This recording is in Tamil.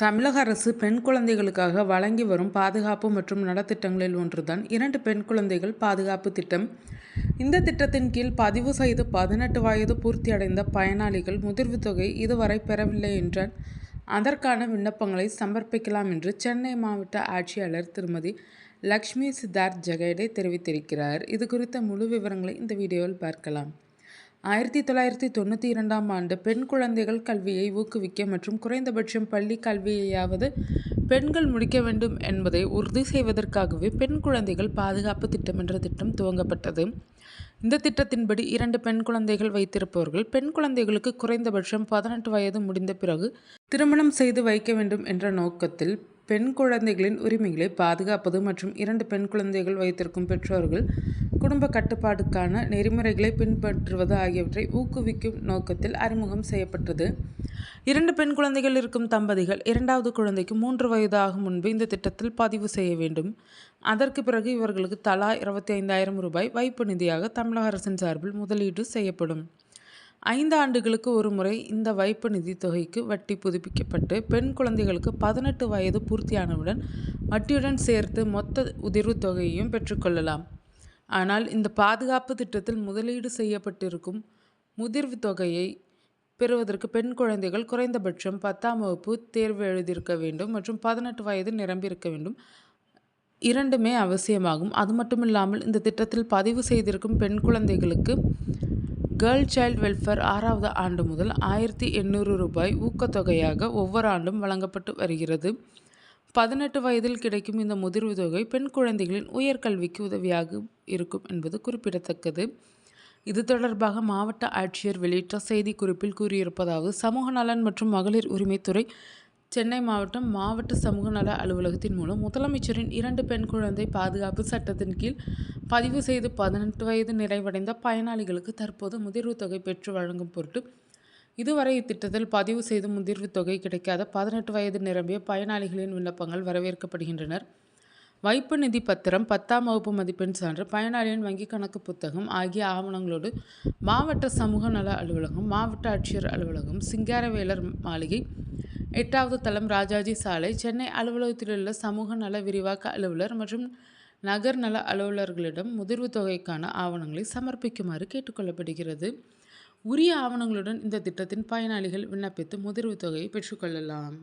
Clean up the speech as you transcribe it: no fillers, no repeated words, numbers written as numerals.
தமிழக அரசு பெண் குழந்தைகளுக்காக வழங்கி வரும் பாதுகாப்பு மற்றும் நலத்திட்டங்களில் ஒன்றுதான் 2 பெண் குழந்தைகள் பாதுகாப்பு திட்டம். இந்த திட்டத்தின் கீழ் பதிவு செய்து 18 வயது பூர்த்தியடைந்த பயனாளிகள் முதிர்வு தொகை இதுவரை பெறவில்லை என்றால் அதற்கான விண்ணப்பங்களை சமர்ப்பிக்கலாம் என்று சென்னை மாவட்ட ஆட்சியாளர் திருமதி லக்ஷ்மி சித்தார்த் ஜெகடே தெரிவித்திருக்கிறார். இது குறித்த முழு விவரங்களை இந்த வீடியோவில் பார்க்கலாம். 1992ஆம் ஆண்டு பெண் குழந்தைகள் கல்வியை ஊக்குவிக்க மற்றும் குறைந்தபட்சம் பள்ளி கல்வியையாவது பெண்கள் முடிக்க வேண்டும் என்பதை உறுதி செய்வதற்காகவே பெண் குழந்தைகள் பாதுகாப்பு திட்டம் என்ற திட்டம் துவங்கப்பட்டது. இந்த திட்டத்தின்படி 2 பெண் குழந்தைகள் வைத்திருப்பவர்கள் பெண் குழந்தைகளுக்கு குறைந்தபட்சம் 18 வயது முடிந்த பிறகு திருமணம் செய்து வைக்க வேண்டும் என்ற நோக்கத்தில் பெண் குழந்தைகளின் உரிமைகளை பாதுகாப்பது மற்றும் 2 பெண் குழந்தைகள் வைத்திருக்கும் பெற்றோர்கள் குடும்ப கட்டுப்பாடுக்கான நெறிமுறைகளை பின்பற்றுவது ஆகியவற்றை ஊக்குவிக்கும் நோக்கத்தில் அறிமுகம் செய்யப்பட்டது. 2 பெண் குழந்தைகள் இருக்கும் தம்பதிகள் 2வது குழந்தைக்கு 3 வயது ஆகும் முன்பு இந்த திட்டத்தில் பதிவு செய்ய வேண்டும். அதற்கு பிறகு இவர்களுக்கு தலா 25,000 ரூபாய் வைப்பு நிதியாக தமிழக அரசின் சார்பில் முதலீடு செய்யப்படும். 5 ஆண்டுகளுக்கு ஒரு முறை இந்த வைப்பு நிதி தொகைக்கு வட்டி புதுப்பிக்கப்பட்டு பெண் குழந்தைகளுக்கு 18 வயது பூர்த்தியானவுடன் வட்டியுடன் சேர்த்து மொத்த உதிர்வு தொகையையும் பெற்றுக்கொள்ளலாம். ஆனால் இந்த பாதுகாப்பு திட்டத்தில் முதலீடு செய்யப்பட்டிருக்கும் முதிர்வு தொகையை பெறுவதற்கு பெண் குழந்தைகள் குறைந்தபட்சம் 10ஆம் வகுப்பு தேர்வு எழுதியிருக்க வேண்டும் மற்றும் 18 வயது நிரம்பியிருக்க வேண்டும். இரண்டுமே அவசியமாகும். அது மட்டுமில்லாமல் இந்த திட்டத்தில் பதிவு செய்திருக்கும் பெண் குழந்தைகளுக்கு கேர்ள் சைல்டு வெல்ஃபேர் 6வது ஆண்டு முதல் 1,800 ரூபாய் ஊக்கத்தொகையாக ஒவ்வொரு ஆண்டும் வழங்கப்பட்டு வருகிறது. 18 வயதில் கிடைக்கும் இந்த முதிர்வு தொகை பெண் குழந்தைகளின் உயர்கல்விக்கு உதவியாக இருக்கும் என்பது குறிப்பிடத்தக்கது. இது தொடர்பாக மாவட்ட ஆட்சியர் வெளியிட்ட செய்திக்குறிப்பில் கூறியிருப்பதாவது: சமூக நலன் மற்றும் மகளிர் உரிமைத்துறை, சென்னை மாவட்டம் மாவட்ட சமூக நல அலுவலகத்தின் மூலம் முதலமைச்சரின் 2 பெண் குழந்தை பாதுகாப்பு சட்டத்தின் கீழ் பதிவு செய்து 18 வயது நிறைவடைந்த பயனாளிகளுக்கு தற்போது முதிர்வு தொகை பெற்று வழங்கும் பொருட்டு இதுவரை இத்திட்டத்தில் பதிவு செய்து முதிர்வு தொகை கிடைக்காத 18 வயது நிரம்பிய பயனாளிகளின் விண்ணப்பங்கள் வரவேற்கப்படுகின்றனர். வைப்பு நிதி பத்திரம், 10ஆம் வகுப்பு மதிப்பெண் சான்று, பயனாளியின் வங்கி கணக்கு புத்தகம் ஆகிய ஆவணங்களோடு மாவட்ட சமூக நல அலுவலகம், மாவட்ட ஆட்சியர் அலுவலகம், சிங்காரவேலர் மாளிகை, 8வது தளம், ராஜாஜி சாலை, சென்னை அலுவலகத்திலுள்ள சமூக நல விரிவாக்க அலுவலர் மற்றும் நகர் நல அலுவலர்களிடம் முதிர்வு தொகைக்கான ஆவணங்களை சமர்ப்பிக்குமாறு கேட்டுக்கொள்ளப்படுகிறது. உரிய ஆவணங்களுடன் இந்த திட்டத்தின் பயனாளிகள் விண்ணப்பித்து முதிர்வு தொகையை பெற்றுக்கொள்ளலாம்.